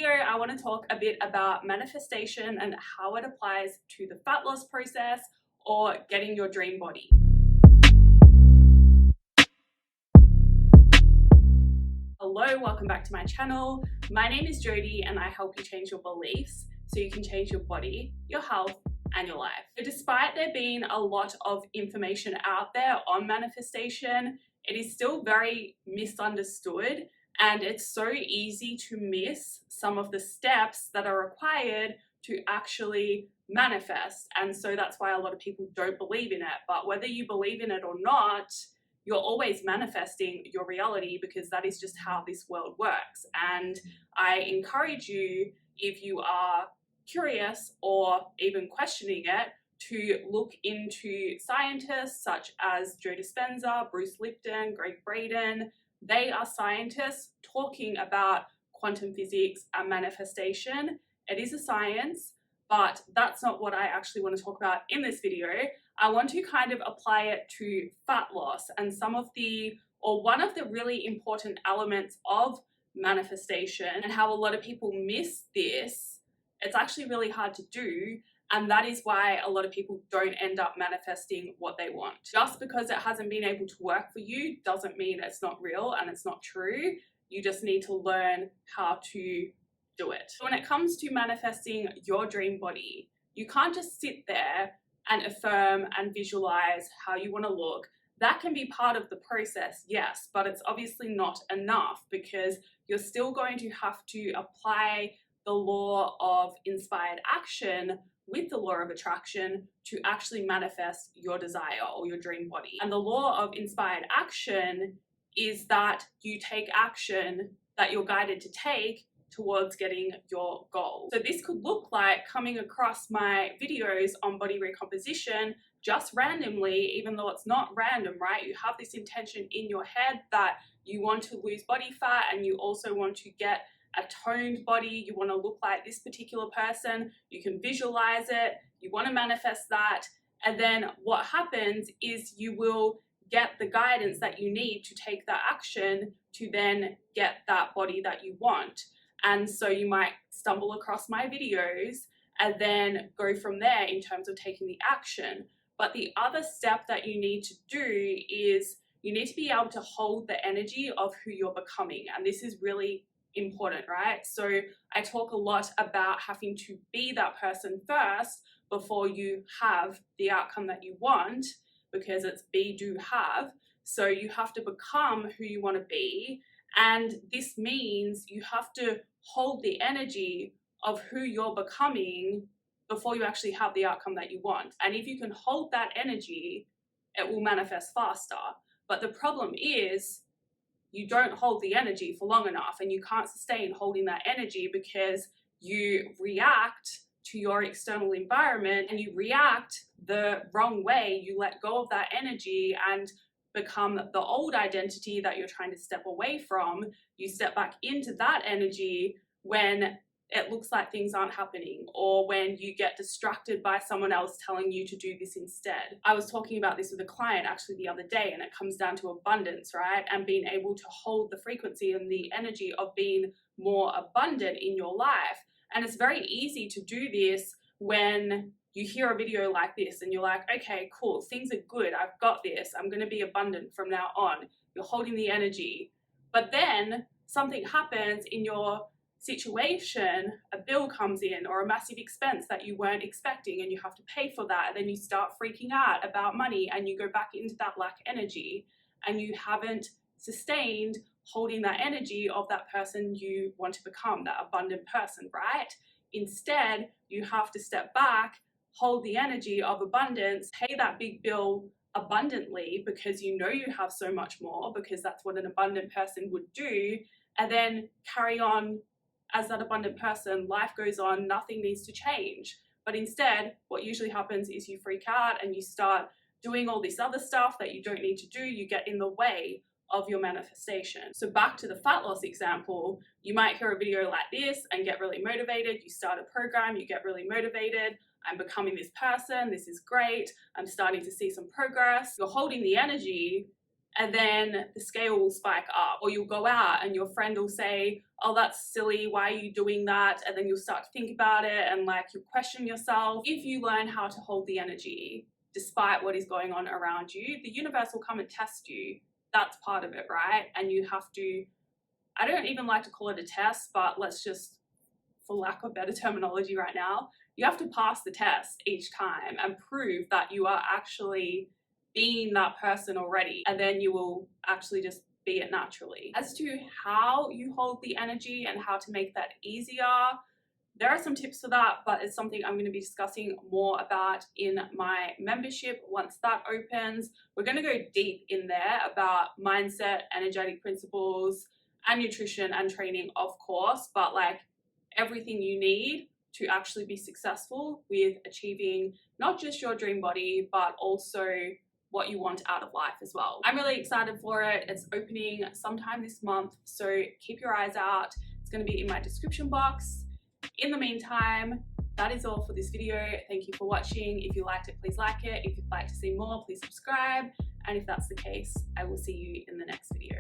video, I want to talk a bit about manifestation and how it applies to the fat loss process or getting your dream body. Hello, welcome back to my channel. My name is Jodie and I help you change your beliefs so you can change your body, your health, and your life. So despite there being a lot of information out there on manifestation, it is still very misunderstood, and it's so easy to miss some of the steps that are required to actually manifest. And so that's why a lot of people don't believe in it. But whether you believe in it or not, you're always manifesting your reality, because that is just how this world works. And I encourage you, if you are curious or even questioning it, to look into scientists such as Joe Dispenza, Bruce Lipton, Greg Braden. They are scientists talking about quantum physics and manifestation. It is a science, but that's not what I actually want to talk about in this video. I want to kind of apply it to fat loss and one of the really important elements of manifestation, and how a lot of people miss this. It's actually really hard to do, and that is why a lot of people don't end up manifesting what they want. Just because it hasn't been able to work for you doesn't mean it's not real and it's not true. You just need to learn how to do it. So when it comes to manifesting your dream body, you can't just sit there and affirm and visualize how you want to look. That can be part of the process, yes, but it's obviously not enough, because you're still going to have to apply the law of inspired action with the law of attraction to actually manifest your desire or your dream body. And the law of inspired action is that you take action that you're guided to take towards getting your goal. So this could look like coming across my videos on body recomposition just randomly, even though it's not random, right? You have this intention in your head that you want to lose body fat, and you also want to get a toned body. You want to look like this particular person. You can visualize it. You want to manifest that. And then what happens is you will get the guidance that you need to take that action to then get that body that you want. And so you might stumble across my videos and then go from there in terms of taking the action. But the other step that you need to do is you need to be able to hold the energy of who you're becoming. And this is really important, right? So I talk a lot about having to be that person first before you have the outcome that you want, because it's be, do, have. So you have to become who you want to be. And this means you have to hold the energy of who you're becoming before you actually have the outcome that you want. And if you can hold that energy, it will manifest faster. But the problem is you don't hold the energy for long enough, and you can't sustain holding that energy because you react to your external environment and you react the wrong way. You let go of that energy and become the old identity that you're trying to step away from. You step back into that energy when it looks like things aren't happening, or when you get distracted by someone else telling you to do this instead. I was talking about this with a client actually the other day, and it comes down to abundance, right? And being able to hold the frequency and the energy of being more abundant in your life. And it's very easy to do this when you hear a video like this and you're like, okay, cool, things are good, I've got this, I'm going to be abundant from now on. You're holding the energy. But then something happens in your situation, a bill comes in or a massive expense that you weren't expecting, and you have to pay for that. And then you start freaking out about money and you go back into that lack energy, and you haven't sustained holding that energy of that person you want to become, that abundant person, right? Instead, you have to step back, hold the energy of abundance, pay that big bill abundantly because you know you have so much more, because that's what an abundant person would do, and then carry on as that abundant person. Life goes on, nothing needs to change. But instead, what usually happens is you freak out and you start doing all this other stuff that you don't need to do. You get in the way of your manifestation. So back to the fat loss example, you might hear a video like this and get really motivated. You start a program, you get really motivated. I'm becoming this person, this is great, I'm starting to see some progress. You're holding the energy, and then the scale will spike up. Or you'll go out and your friend will say, oh, that's silly, why are you doing that? And then you'll start to think about it and like you'll question yourself. If you learn how to hold the energy despite what is going on around you, the universe will come and test you. That's part of it, right? And you have to, I don't even like to call it a test, but let's just, for lack of better terminology right now, you have to pass the test each time and prove that you are actually being that person already, and then you will actually just be it naturally. As to how you hold the energy and how to make that easier, there are some tips for that, but it's something I'm going to be discussing more about in my membership once that opens. We're going to go deep in there about mindset, energetic principles, and nutrition and training, of course, but like everything you need to actually be successful with achieving not just your dream body, but also what you want out of life as well. I'm really excited for it. It's opening sometime this month, so keep your eyes out. It's going to be in my description box. In the meantime, that is all for this video. Thank you for watching. If you liked it, please like it. If you'd like to see more, please subscribe. And if that's the case, I will see you in the next video.